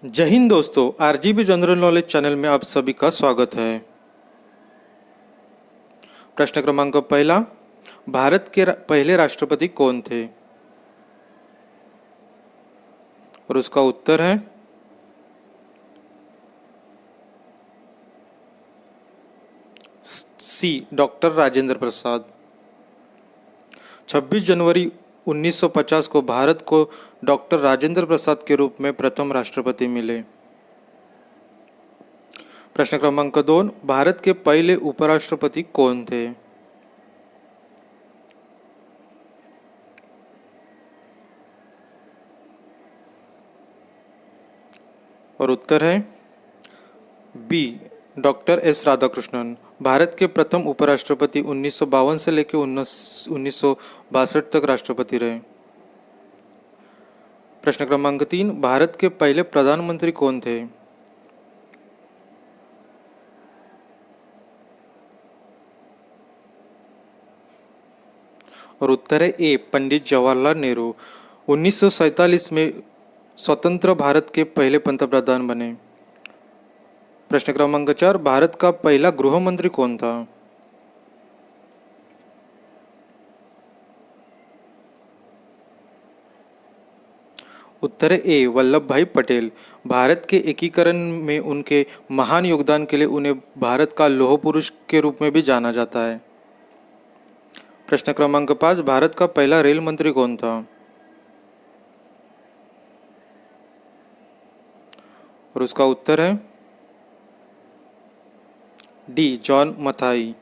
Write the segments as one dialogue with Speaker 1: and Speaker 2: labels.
Speaker 1: जय हिंद दोस्तों, RGB general knowledge channel में आप सभी का स्वागत है। प्रश्न क्रमांक पहला, भारत के पहले राष्ट्रपति कौन थे? और उसका उत्तर है सी, डॉक्टर राजेंद्र प्रसाद। 26 जनवरी 1950 को भारत को डॉक्टर राजेंद्र प्रसाद के रूप में प्रथम राष्ट्रपति मिले। प्रश्न क्रमांक 2, भारत के पहले उपराष्ट्रपति कौन थे? और उत्तर है B, doctor S Radhakrishnan. Bharat के प्रथम उपराष्ट्रपति 1952 से लेकर 1962 तक राष्ट्रपति रहे। प्रश्न क्रमांक 3, भारत के पहले प्रधानमंत्री कौन थे? और उत्तर है ए, पंडित जवाहरलाल नेहरू। 1947 में स्वतंत्र भारत के पहले पंतप्रधान बने। प्रश्न क्रमांक 4, भारत का पहला गृह मंत्री कौन था? उत्तर है ए, वल्लभ भाई पटेल। भारत के एकीकरण में उनके महान योगदान के लिए उन्हें भारत का लौह पुरुष के रूप में भी जाना जाता है। प्रश्न क्रमांक 5, भारत का पहला रेल मंत्री कौन था? और उसका उत्तर है डी, जॉन मथाई।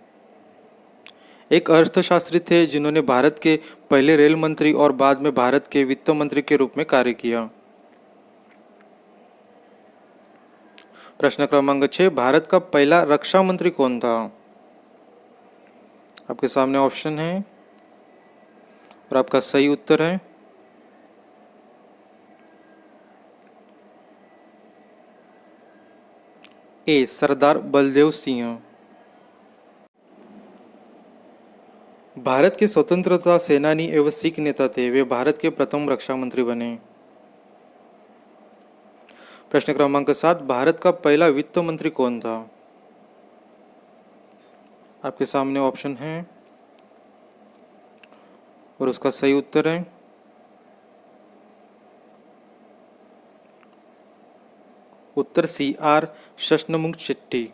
Speaker 1: एक अर्थशास्त्री थे जिन्होंने भारत के पहले रेल मंत्री और बाद में भारत के वित्त मंत्री के रूप में कार्य किया। प्रश्न क्रमांक 6, भारत का पहला रक्षा मंत्री कौन था? आपके सामने ऑप्शन है और आपका सही उत्तर है ए, सरदार बलदेव सिंह। भारत के स्वतंत्रता सेनानी एवं सिख नेता थे। वे भारत के प्रथम रक्षा मंत्री बने। प्रश्न क्रमांक 7, भारत का पहला वित्त मंत्री कौन था? आपके सामने ऑप्शन है और उसका सही उत्तर है उत्तर सी, आर शशनमुख शेट्टी।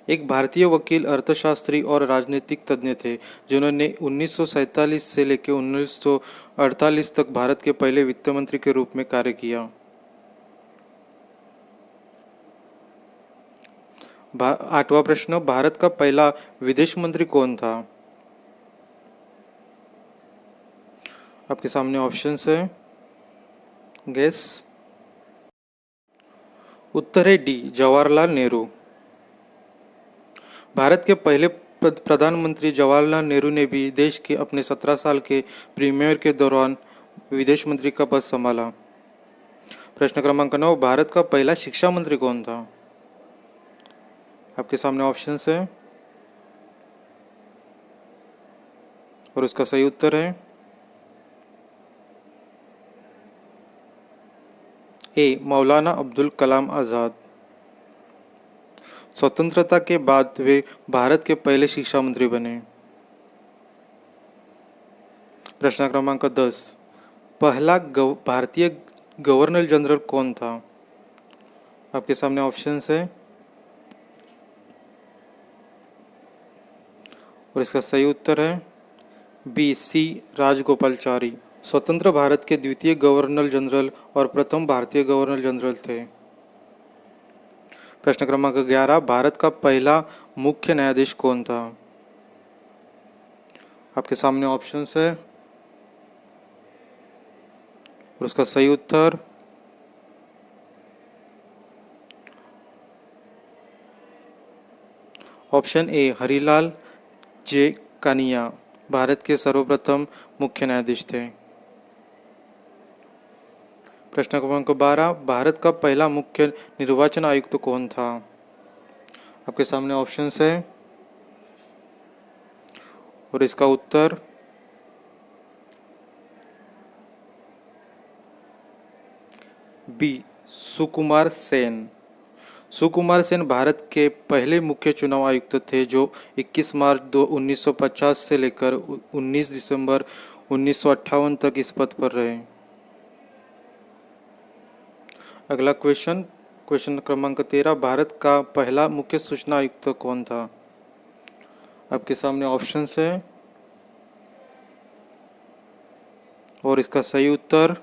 Speaker 1: एक भारतीय वकील, अर्थशास्त्री और राजनीतिक तज्ञ थे जिन्होंने 1947 से लेकर 1948 तक भारत के पहले वित्त मंत्री के रूप में कार्य किया। आठवां प्रश्न, भारत का पहला विदेश मंत्री कौन था? आपके सामने ऑप्शंस है, गेस। उत्तर है डी, जवाहरलाल नेहरू। भारत के पहले प्रधानमंत्री जवाहरलाल नेहरू ने भी देश के अपने 17 साल के प्रीमियर के दौरान विदेश मंत्री का पद संभाला। प्रश्न क्रमांक 9, भारत का पहला शिक्षा मंत्री कौन था? आपके सामने ऑप्शंस है और उसका सही उत्तर है ए, मौलाना अब्दुल कलाम आज़ाद। स्वतंत्रता के बाद वे भारत के पहले शिक्षा मंत्री बने। प्रश्न क्रमांक 10, पहला भारतीय गवर्नर जनरल कौन था? आपके सामने ऑप्शंस है और इसका सही उत्तर है बी, सी, राजगोपालाचारी। स्वतंत्र भारत के द्वितीय गवर्नर जनरल और प्रथम भारतीय गवर्नर जनरल थे। प्रश्न क्रमांक 11, भारत का पहला मुख्य न्यायाधीश कौन था? आपके सामने ऑप्शंस है और उसका सही उत्तर ऑप्शन ए, हरिलाल जे कानिया भारत के सर्वप्रथम मुख्य न्यायाधीश थे। प्रश्न क्रमांक 12, भारत का पहला मुख्य निर्वाचन आयुक्त कौन था? आपके सामने ऑप्शंस है और इसका उत्तर बी सुकुमार सेन। सुकुमार सेन भारत के पहले मुख्य चुनाव आयुक्त थे जो 21 मार्च 1950 से लेकर 19 दिसंबर 1958 तक इस पद पर रहे। अगला क्वेश्चन, क्वेश्चन क्रमांक 13, भारत का पहला मुख्य सूचना आयुक्त कौन था? आपके सामने ऑप्शंस है और इसका सही उत्तर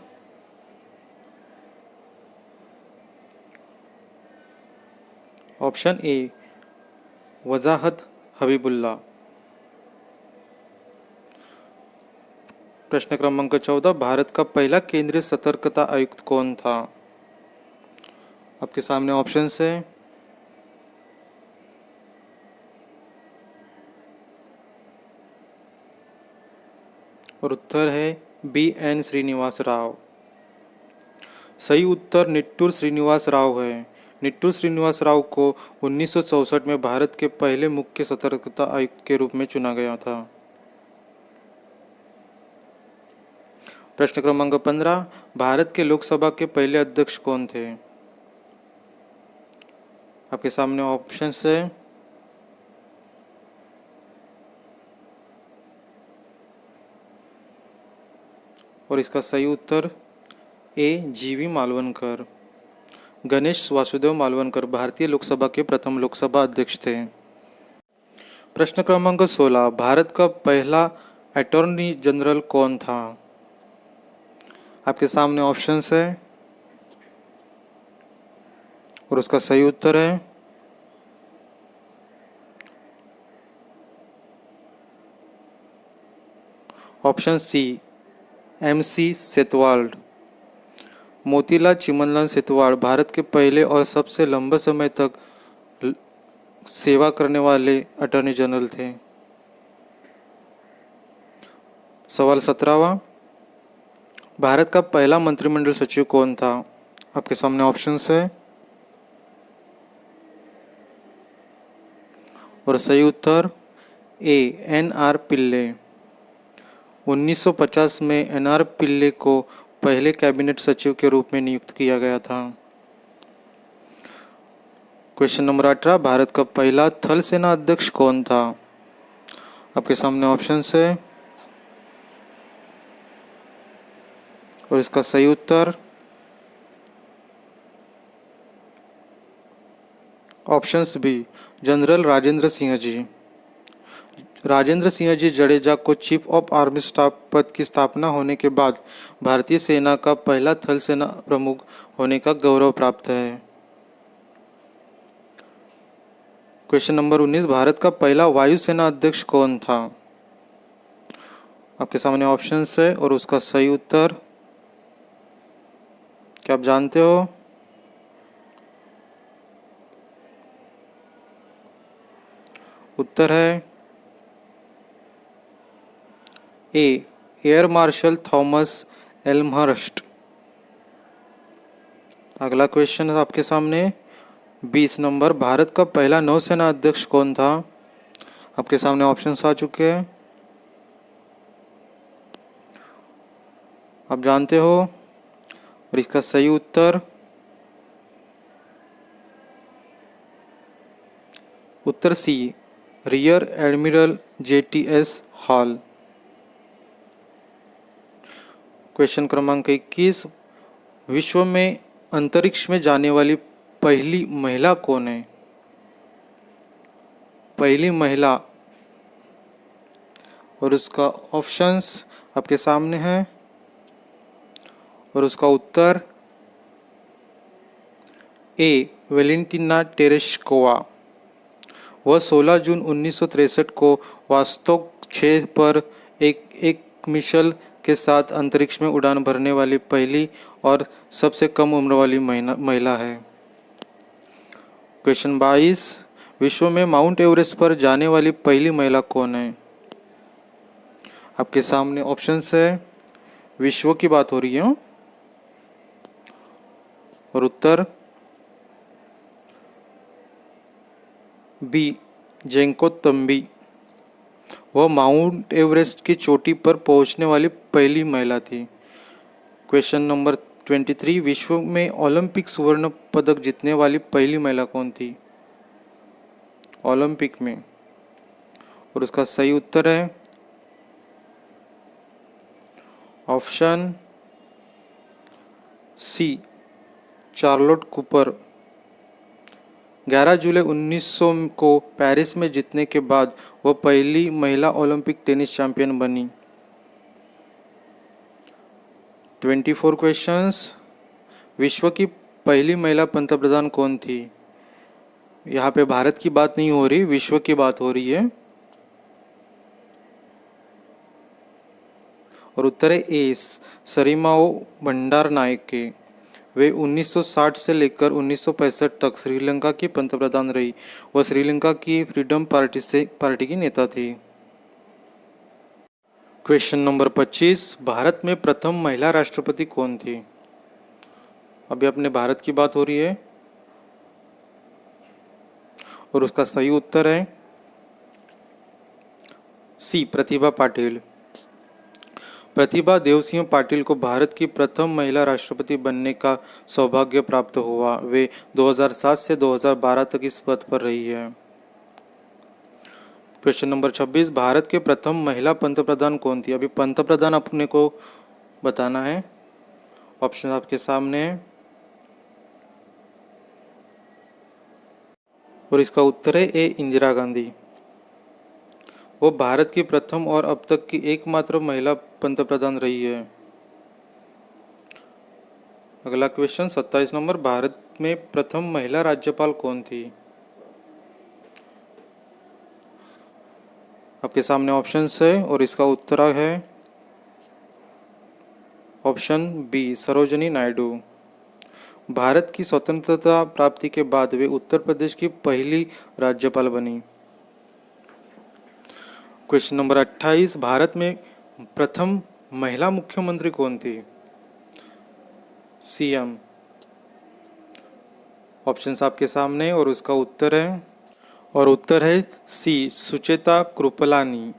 Speaker 1: ऑप्शन ए वजाहत हबीबुल्ला। प्रश्न क्रमांक 14, भारत का पहला केंद्रीय सतर्कता आयुक्त कौन था? आपके सामने ऑप्शंस है और उत्तर है बी एन श्रीनिवास राव। सही उत्तर निट्टूर श्रीनिवास राव है। निट्टूर श्रीनिवास राव को 1964 में भारत के पहले मुख्य सतर्कता आयुक्त के रूप में चुना गया था। प्रश्न क्रमांक 15, भारत के लोकसभा के पहले अध्यक्ष कौन थे? आपके सामने ऑप्शंस है और इसका सही उत्तर ए जीवी मालवनकर। गणेश वासुदेव मालवनकर भारतीय लोकसभा के प्रथम लोकसभा अध्यक्ष थे। प्रश्न क्रमांक 16, भारत का पहला अटॉर्नी जनरल कौन था? आपके सामने ऑप्शंस है और उसका सही उत्तर है option C MC Setalvad. Motilal Chimanlal Setalvad Bharat के पहले और सबसे लंबे समय तक सेवा करने वाले अटॉर्नी जनरल थे। सवाल 17वां, भारत का पहला मंत्रिमंडल सचिव कौन था? आपके सामने ऑप्शंस है और सही उत्तर ए NR पिल्ले। 1950 में NR पिल्ले को पहले कैबिनेट सचिव के रूप में नियुक्त किया गया था। क्वेश्चन नंबर 18, भारत का पहला थल सेना अध्यक्ष कौन था? आपके सामने ऑप्शंस है और इसका सही उत्तर options B general Rajendra Singh ji. Rajendra Singh ji Jadeja को चीफ ऑफ आर्मी स्टाफ पद की स्थापना होने के बाद भारतीय सेना का पहला थल सेना प्रमुख होने का गौरव प्राप्त है। क्वेश्चन नंबर 19, भारत का पहला वायुसेना अध्यक्ष कौन था? आपके सामने ऑप्शंस है और उसका सही उत्तर क्या आप जानते हो? उत्तर है ए एयर मार्शल थॉमस एल्महर्स्ट। अगला क्वेश्चन है आपके सामने 20 नंबर, भारत का पहला नौसेना अध्यक्ष कौन था? आपके सामने ऑप्शंस आ चुके हैं, आप जानते हो और इसका सही उत्तर उत्तर C rear admiral JTS Hall. Question क्रमांक 21, विश्व में अंतरिक्ष में जाने वाली पहली महिला कौन है? पहली महिला और उसका ऑप्शंस आपके सामने है और उसका उत्तर ए वेलेंटिना टेरेस्कोवा। वह 16 जून 1963 को वास्तव 6 पर एक मिशन के साथ अंतरिक्ष में उड़ान भरने वाली पहली और सबसे कम उम्र वाली महिला है। क्वेश्चन 22, विश्व में माउंट एवरेस्ट पर जाने वाली पहली महिला कौन है? आपके सामने ऑप्शंस है, विश्व की बात हो रही है और उत्तर बी जेंको तंबी। वह माउंट एवरेस्ट की चोटी पर पहुंचने वाली पहली महिला थी। क्वेश्चन नंबर 23 विश्व में ओलंपिक स्वर्ण पदक जीतने वाली पहली महिला कौन थी ओलंपिक में? और उसका सही उत्तर है ऑप्शन सी, चार्लोट कूपर। 11 जुलाई 1900 को पेरिस में जीतने के बाद वह पहली महिला ओलंपिक टेनिस चैंपियन बनी। 24 क्वेश्चंस। विश्व की पहली महिला पंतप्रधान कौन थी? यहाँ पे भारत की बात नहीं हो रही, विश्व की बात हो रही है। और उत्तर है ए, सरिमाओ भंडारनायके। वे 1960 से लेकर 1965 तक श्रीलंका की पंतप्रधान रही। वह श्रीलंका की फ्रीडम पार्टी की नेता थी। क्वेश्चन नंबर 25, भारत में प्रथम महिला राष्ट्रपति कौन थी? अभी अपने भारत की बात हो रही है और उसका सही उत्तर है सी, प्रतिभा पाटिल। प्रतिभा देवसिंह पाटिल को भारत की प्रथम महिला राष्ट्रपति बनने का सौभाग्य प्राप्त हुआ। वे 2007 से 2012 तक इस पद पर रही है। क्वेश्चन नंबर 26, भारत के प्रथम महिला पंतप्रधान कौन थी? अभी पंतप्रधान अपने को बताना है। ऑप्शन आपके सामने है और इसका उत्तर है ए, इंदिरा गांधी। वो भारत की प्रथम और अब तक की एकमात्र महिला पंतप्रधान रही है। अगला क्वेश्चन 27 नंबर, भारत में प्रथम महिला राज्यपाल कौन थी? आपके सामने ऑप्शंस है और इसका उत्तर है ऑप्शन बी, सरोजिनी नायडू। भारत की स्वतंत्रता प्राप्ति के बाद वे उत्तर प्रदेश की पहली राज्यपाल बनी। क्वेश्चन नंबर 28, भारत में प्रथम महिला मुख्यमंत्री कौन थी? सीएम। ऑप्शंस आपके सामने और उसका उत्तर है सी, सुचेता कृपलानी।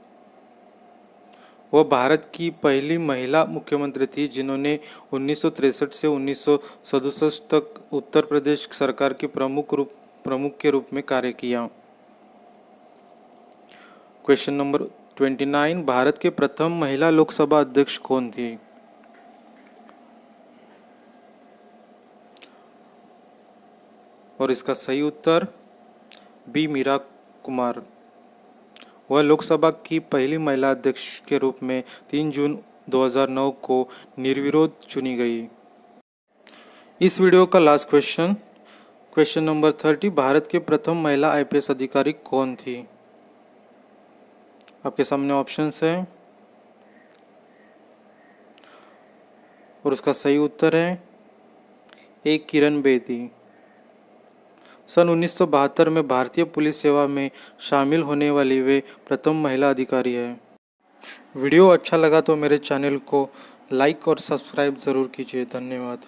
Speaker 1: वह भारत की पहली महिला मुख्यमंत्री थी जिन्होंने 1963 से 1967 तक उत्तर प्रदेश सरकार के प्रमुख के रूप में कार्य किया। क्वेश्चन नंबर 29, भारत के प्रथम महिला लोकसभा अध्यक्ष कौन थी? और इसका सही उत्तर बी, मीरा कुमार। वह लोकसभा की पहली महिला अध्यक्ष के रूप में 3 जून 2009 को निर्विरोध चुनी गई। इस वीडियो का लास्ट क्वेश्चन नंबर 30, भारत के प्रथम महिला आईपीएस अधिकारी कौन थी? आपके सामने ऑप्शंस है और उसका सही उत्तर है ए, किरण बेदी। सन 1972 में भारतीय पुलिस सेवा में शामिल होने वाली वे प्रथम महिला अधिकारी है। वीडियो अच्छा लगा तो मेरे चैनल को लाइक और सब्सक्राइब ज़रूर कीजिए। धन्यवाद।